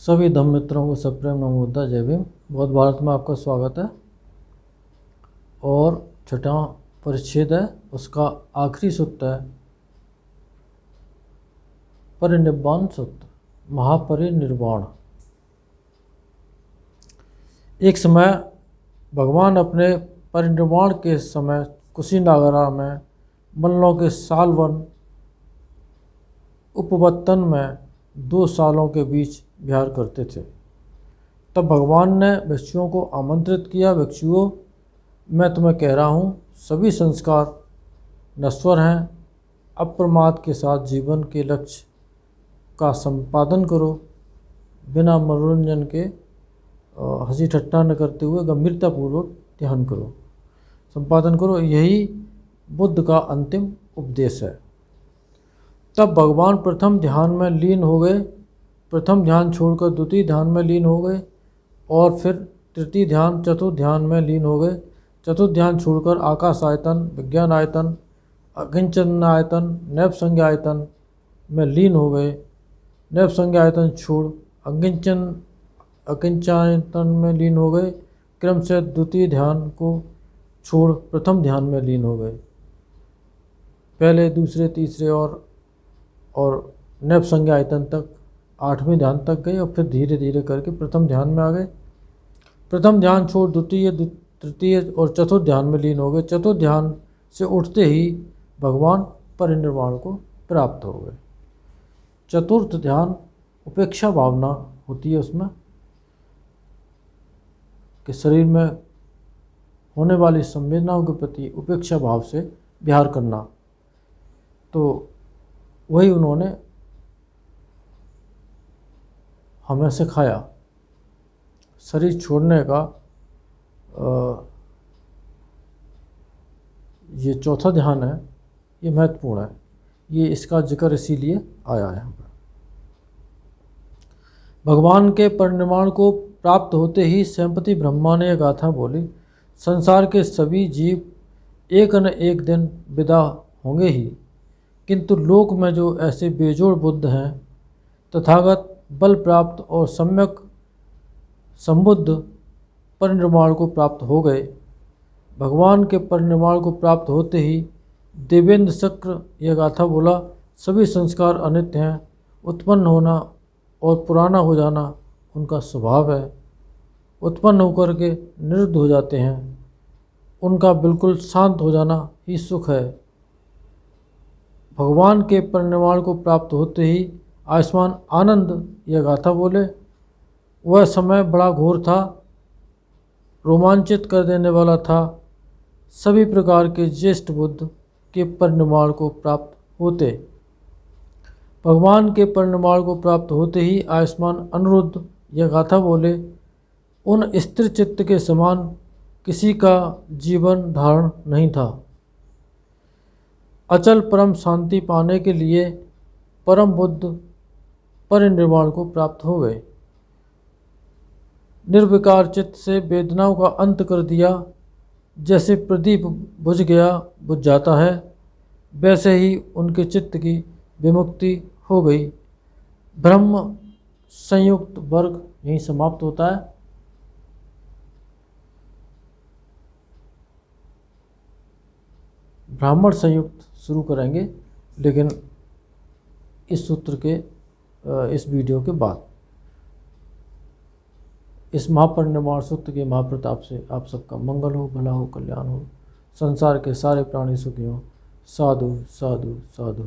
सभी धम्म मित्रों को सप्रेम नमो बुद्धा जय भीम। बहुत भारत में आपका स्वागत है। और छठा परिच्छेद है, उसका आखिरी सूत्र है परिनिर्वाण सूत्र, महापरिनिर्वाण। एक समय भगवान अपने परिनिर्वाण के समय कुशीनगरा में मल्लों के सालवन उपवतन में 2 सालों के बीच विहार करते थे। तब भगवान ने भिक्षुओं को आमंत्रित किया, भिक्षुओं, मैं तुम्हें कह रहा हूँ, सभी संस्कार नश्वर हैं। अप्रमाद के साथ जीवन के लक्ष्य का संपादन करो, बिना मनोरंजन के हंसी ठट्टा न करते हुए गंभीरतापूर्वक ध्यान करो, संपादन करो। यही बुद्ध का अंतिम उपदेश है। तब भगवान प्रथम ध्यान में लीन हो गए, प्रथम ध्यान छोड़कर द्वितीय ध्यान में लीन हो गए, और फिर तृतीय ध्यान चतुर्थ ध्यान में लीन हो गए। चतुर्थ ध्यान छोड़कर आकाश आयतन, विज्ञान आयतन, अकिंचन आयतन, नैव संज्ञा आयतन में लीन हो गए। नैव संज्ञा आयतन छोड़ अकिंचनायतन में लीन हो गए। क्रम से द्वितीय ध्यान को छोड़ प्रथम ध्यान में लीन हो गए। पहले, दूसरे, तीसरे और नैव संज्ञा आयतन तक 8वें ध्यान तक गए, और फिर धीरे धीरे करके प्रथम ध्यान में आ गए। प्रथम ध्यान छोड़ द्वितीय, तृतीय और चतुर्थ ध्यान में लीन हो गए। चतुर्थ ध्यान से उठते ही भगवान परिनिर्वाण को प्राप्त हो गए। चतुर्थ ध्यान उपेक्षा भावना होती है उसमें, कि शरीर में होने वाली संवेदनाओं के प्रति उपेक्षा भाव से विहार करना। तो वही उन्होंने हमें सिखाया। शरीर छोड़ने का ये चौथा ध्यान है, ये महत्वपूर्ण है। ये इसका जिक्र इसीलिए आया है। भगवान के परिनिर्वाण को प्राप्त होते ही स्वयंपति ब्रह्मा ने यह गाथा बोली, संसार के सभी जीव एक न एक दिन विदा होंगे ही, किंतु लोक में जो ऐसे बेजोड़ बुद्ध हैं, तथागत बल प्राप्त और सम्यक संबुद्ध परिनिर्वाण को प्राप्त हो गए। भगवान के परिनिर्वाण को प्राप्त होते ही देवेंद्र शक्र यह गाथा बोला, सभी संस्कार अनित्य हैं, उत्पन्न होना और पुराना हो जाना उनका स्वभाव है, उत्पन्न होकर के निरुद्ध हो जाते हैं, उनका बिल्कुल शांत हो जाना ही सुख है। भगवान के परिनिर्वाण को प्राप्त होते ही आयुष्मान आनंद यह गाथा बोले, वह समय बड़ा घोर था, रोमांचित कर देने वाला था। सभी प्रकार के ज्येष्ठ बुद्ध के परिनिर्वाण को प्राप्त होते, भगवान के परिनिर्वाण को प्राप्त होते ही आयुष्मान अनिरुद्ध यह गाथा बोले, उन स्थिर चित्त के समान किसी का जीवन धारण नहीं था। अचल परम शांति पाने के लिए परम बुद्ध परिनिर्वाण को प्राप्त हो गए। निर्विकार चित्त से वेदनाओं का अंत कर दिया। जैसे प्रदीप बुझ जाता है, वैसे ही उनके चित्त की विमुक्ति हो गई। ब्रह्म संयुक्त वर्ग यहीं समाप्त होता है। ब्राह्मण संयुक्त शुरू करेंगे, लेकिन इस सूत्र के इस वीडियो के बाद। इस महापरिनिर्वाण सूत्र के महाप्रताप से आप सबका मंगल हो, भला हो, कल्याण हो, संसार के सारे प्राणी सुखी हों। साधु साधु साधु।